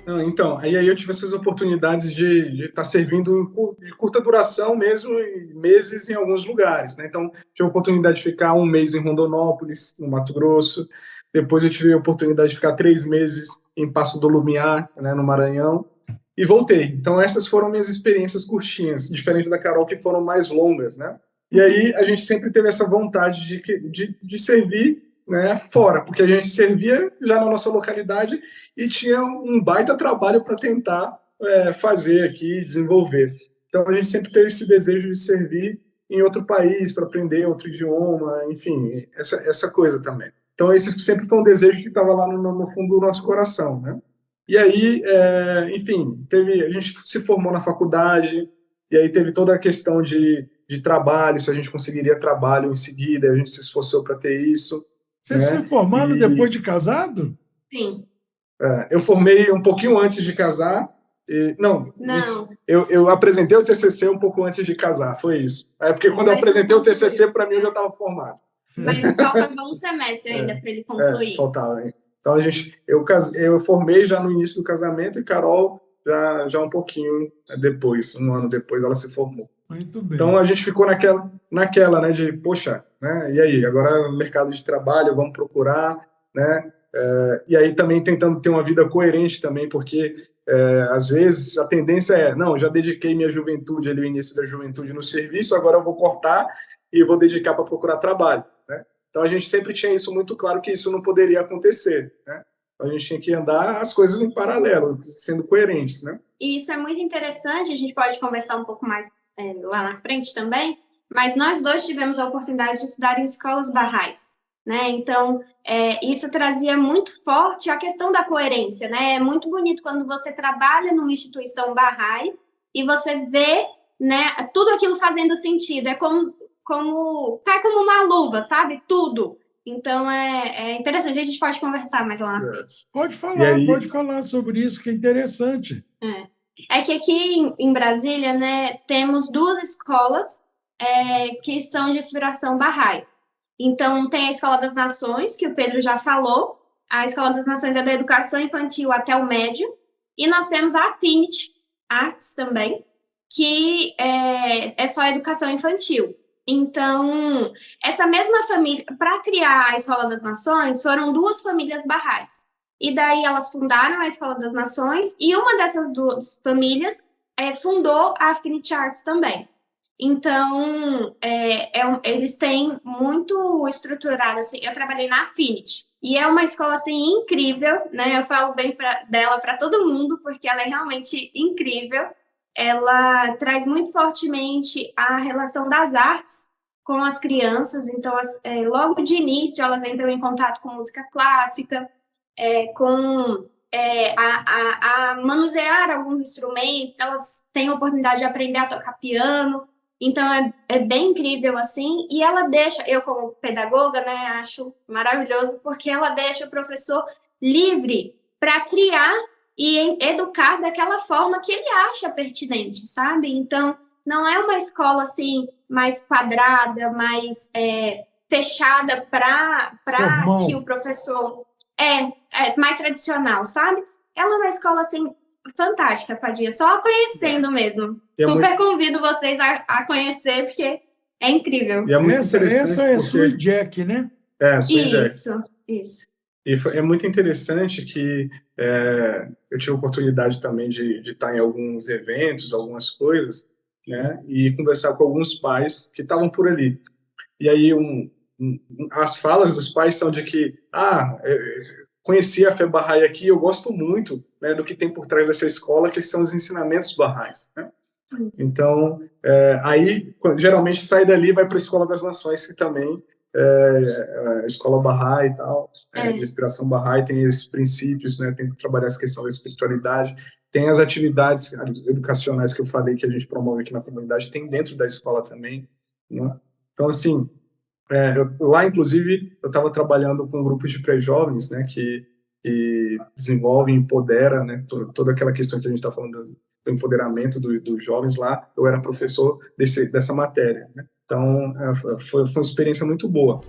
Não, então, aí eu tive essas oportunidades de estar servindo de curta duração mesmo, em meses em alguns lugares, né? Então, tive a oportunidade de ficar um mês em Rondonópolis, no Mato Grosso. Depois eu tive a oportunidade de ficar 3 meses em Passo do Lumiar, né, no Maranhão. E voltei. Então, essas foram minhas experiências curtinhas, diferente da Carol, que foram mais longas, né? E aí a gente sempre teve essa vontade de servir, né, fora, porque a gente servia já na nossa localidade e tinha um baita trabalho para tentar fazer aqui, desenvolver. Então a gente sempre teve esse desejo de servir em outro país, para aprender outro idioma, enfim, essa coisa também. Então esse sempre foi um desejo que estava lá no fundo do nosso coração, né? E aí, enfim, a gente se formou na faculdade, e aí teve toda a questão de trabalho, se a gente conseguiria trabalho em seguida, a gente se esforçou para ter isso, Você se né? formaram E depois de casado? Sim. eu formei um pouquinho antes de casar. Não, Não. eu apresentei o TCC um pouco antes de casar, foi isso. É porque quando eu apresentei o TCC, para mim, eu já estava formado. Mas faltava um semestre ainda para ele concluir. Faltava. Então, eu formei já no início do casamento e Carol já um pouquinho depois, um ano depois, ela se formou. Muito bem. Então, a gente ficou naquela, né, de, poxa, né, e aí, agora mercado de trabalho, vamos procurar, né, e aí também tentando ter uma vida coerente também, porque às vezes a tendência não, já dediquei minha juventude, ali, o início da juventude no serviço, agora eu vou cortar e vou dedicar para procurar trabalho, né? Então a gente sempre tinha isso muito claro, que isso não poderia acontecer, né? Então, a gente tinha que andar as coisas em paralelo, sendo coerentes, né? E isso é muito interessante, a gente pode conversar um pouco mais lá na frente também, mas nós dois tivemos a oportunidade de estudar em escolas barrais, né? Então, isso trazia muito forte a questão da coerência, né? É muito bonito quando você trabalha numa instituição barrai e você vê, né, tudo aquilo fazendo sentido. É cai como uma luva, sabe? Tudo. Então, é interessante. A gente pode conversar mais lá na frente. Pode falar sobre isso, que é interessante. É que aqui em Brasília, né, temos 2 escolas que são de inspiração Bahá'í. Então, tem a Escola das Nações, que o Pedro já falou. A Escola das Nações é da educação infantil até o médio. E nós temos a Affinity Arts também, que é só a educação infantil. Então, essa mesma família, para criar a Escola das Nações, foram 2 famílias Bahá'ís. E daí elas fundaram a Escola das Nações e uma dessas 2 famílias fundou a Affinity Arts também. Então, eles têm muito estruturado, assim, eu trabalhei na Affinity, e é uma escola, assim, incrível, né? Eu falo bem dela para todo mundo, porque ela é realmente incrível. Ela traz muito fortemente a relação das artes com as crianças, então, logo de início, elas entram em contato com música clássica, com a manusear alguns instrumentos, elas têm a oportunidade de aprender a tocar piano, então é bem incrível assim, e ela deixa, eu como pedagoga, né, acho maravilhoso, porque ela deixa o professor livre para criar e educar daquela forma que ele acha pertinente, sabe? Então, não é uma escola assim, mais quadrada, mais fechada para que o professor... mais tradicional, sabe? Ela é uma escola, assim, fantástica, Padilha, só conhecendo mesmo. Super convido vocês a conhecer, porque é incrível. E é muito essa é porque... Sui Jack, né? Sui Jack. Isso. E é muito interessante que eu tive a oportunidade também de estar em alguns eventos, algumas coisas, né? E conversar com alguns pais que estavam por ali. E aí as falas dos pais são de que conheci a Fé Bahá'í aqui, eu gosto muito, né, do que tem por trás dessa escola, que são os ensinamentos Bahá'ís, né? Então, aí geralmente sai dali e vai para a Escola das Nações, que também a escola Bahá'í e tal, de inspiração Bahá'í, tem esses princípios, né, tem que trabalhar essa questão da espiritualidade, tem as atividades educacionais que eu falei que a gente promove aqui na comunidade, tem dentro da escola também, né? Então, assim, lá, inclusive, eu estava trabalhando com um grupo de pré-jovens, né, que desenvolve e empodera, né, toda aquela questão que a gente está falando do empoderamento dos jovens lá. Eu era professor dessa matéria, né? Então, foi uma experiência muito boa.